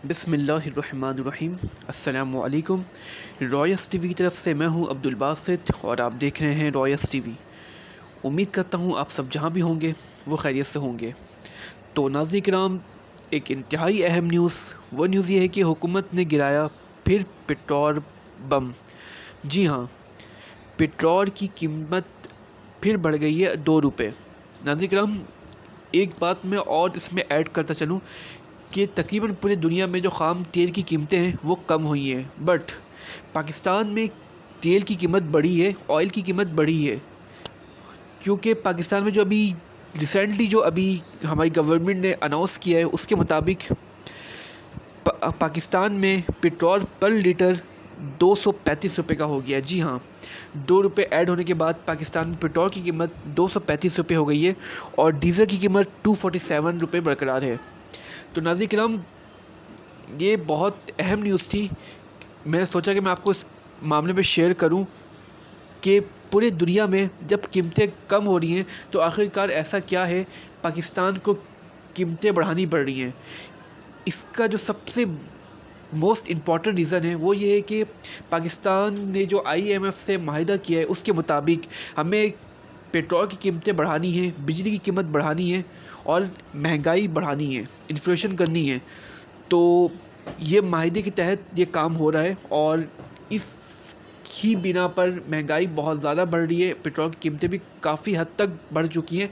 बिस्मिल्लाहिर्रहमानिर्रहीम। अस्सलामु अलैकुम। रॉयस टीवी की तरफ से मैं हूं अब्दुल बासित और आप देख रहे हैं रॉयस टीवी। उम्मीद करता हूं आप सब जहां भी होंगे वो खैरियत से होंगे। तो नाज़रीन किराम, एक इंतहाई अहम न्यूज़, वो न्यूज़ ये है कि हुकूमत ने गिराया फिर पेट्रोल बम। जी हाँ, पेट्रोल की कीमत फिर बढ़ गई है 2 रुपये। नाज़रीन किराम, एक बात मैं और इसमें ऐड करता चलूँ कि तकरीबन पूरी दुनिया में जो ख़ाम तेल की कीमतें हैं वो कम हुई हैं, बट पाकिस्तान में तेल की कीमत बढ़ी है, ऑयल की कीमत बढ़ी है। क्योंकि पाकिस्तान में जो अभी रिसेंटली जो अभी हमारी गवर्नमेंट ने अनाउंस किया है उसके मुताबिक पाकिस्तान में पेट्रोल पर लीटर 235 रुपये का हो गया। जी हाँ, 2 रुपये ऐड होने के बाद पाकिस्तान में पेट्रोल की कीमत 235 रुपये हो गई है और डीजल की कीमत 247 रुपये बरकरार है। तो नाज़रीन किराम, ये बहुत अहम न्यूज़ थी। मैंने सोचा कि मैं आपको इस मामले में शेयर करूं कि पूरे दुनिया में जब कीमतें कम हो रही हैं तो आखिरकार ऐसा क्या है पाकिस्तान को कीमतें बढ़ानी पड़ रही हैं। इसका जो सबसे मोस्ट इम्पॉर्टेंट रीज़न है वो ये है कि पाकिस्तान ने जो IMF से माहिदा किया है उसके मुताबिक हमें पेट्रोल की कीमतें बढ़ानी है, बिजली की कीमत बढ़ानी है और महंगाई बढ़ानी है, इन्फ्लेशन करनी है। तो ये माहिदे के तहत ये काम हो रहा है और इस ही बिना पर महंगाई बहुत ज़्यादा बढ़ रही है। पेट्रोल की कीमतें भी काफ़ी हद तक बढ़ चुकी हैं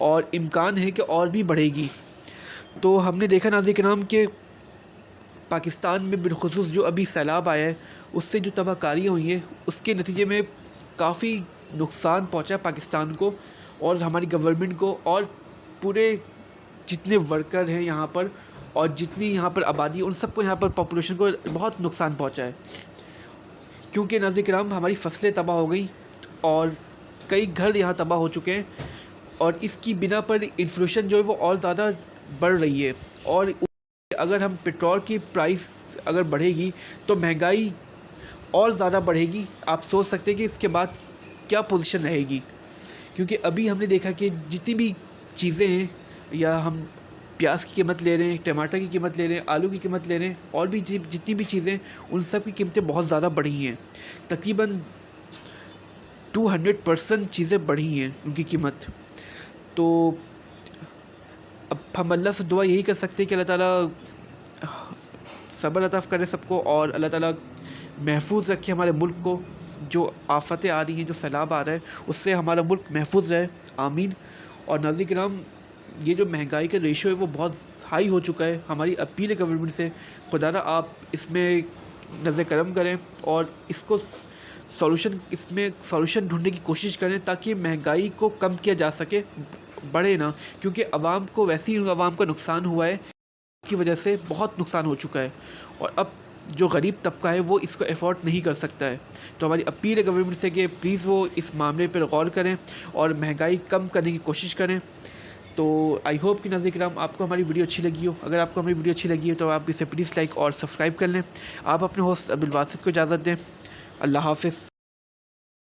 और इम्कान है कि और भी बढ़ेगी। तो हमने देखा नाज़रीन किराम कि पाकिस्तान में बिलखुसूस जो अभी सैलाब आया है उससे जो तबाहकारियाँ हुई हैं उसके नतीजे में काफ़ी नुकसान पहुँचा पाकिस्तान को और हमारी गवर्नमेंट को और पूरे जितने वर्कर हैं यहाँ पर और जितनी यहाँ पर आबादी उन सबको, यहाँ पर पॉपुलेशन को बहुत नुकसान पहुँचा है। क्योंकि नाज़रीन किराम, हमारी फसलें तबाह हो गई और कई घर यहाँ तबाह हो चुके हैं और इसकी बिना पर इन्फ्लेशन जो है वो और ज़्यादा बढ़ रही है। और अगर हम पेट्रोल की प्राइस अगर बढ़ेगी तो महंगाई और ज़्यादा बढ़ेगी। आप सोच सकते हैं कि इसके बाद क्या पोजीशन रहेगी। क्योंकि अभी हमने देखा कि जितनी भी चीज़ें हैं, या हम प्याज की कीमत ले रहे हैं, टमाटर की कीमत ले रहे हैं, आलू की कीमत ले रहे हैं, और भी जितनी भी चीज़ें, उन सब की कीमतें बहुत ज़्यादा बढ़ी हैं। तकरीबन 200% चीज़ें बढ़ी हैं उनकी कीमत। तो अब हम अल्लाह से दुआ यही कर सकते हैं कि अल्लाह ताला सब्र अता करे सबको और अल्लाह ताला महफूज रखे हमारे मुल्क को। जो आफतें आ रही हैं, जो सैलाब आ रहा है, उससे हमारा मुल्क महफूज रहे, आमीन। और नाज़रीन किराम, ये जो महंगाई का रेशो है वो बहुत हाई हो चुका है। हमारी अपील है गवर्नमेंट से, खुदारा आप इसमें नज़र करम करें और इसको इसमें सॉल्यूशन ढूंढने की कोशिश करें ताकि महंगाई को कम किया जा सके, बढ़े ना। क्योंकि आवाम को वैसे ही आवाम का नुकसान हुआ है, की वजह से बहुत नुकसान हो चुका है और अब जो गरीब तबका है वो इसको अफोर्ड नहीं कर सकता है। तो हमारी अपील है गवर्नमेंट से कि प्लीज़ वो इस मामले पर गौर करें और महंगाई कम करने की कोशिश करें। तो आई होप कि नाज़रीन किराम आपको हमारी वीडियो अच्छी लगी हो। अगर आपको हमारी वीडियो अच्छी लगी हो तो आप इसे प्लीज़ लाइक और सब्सक्राइब कर लें। आप अपने होस्ट अब्दुल बासित को इजाज़त दें। अल्लाह हाफ़िज़।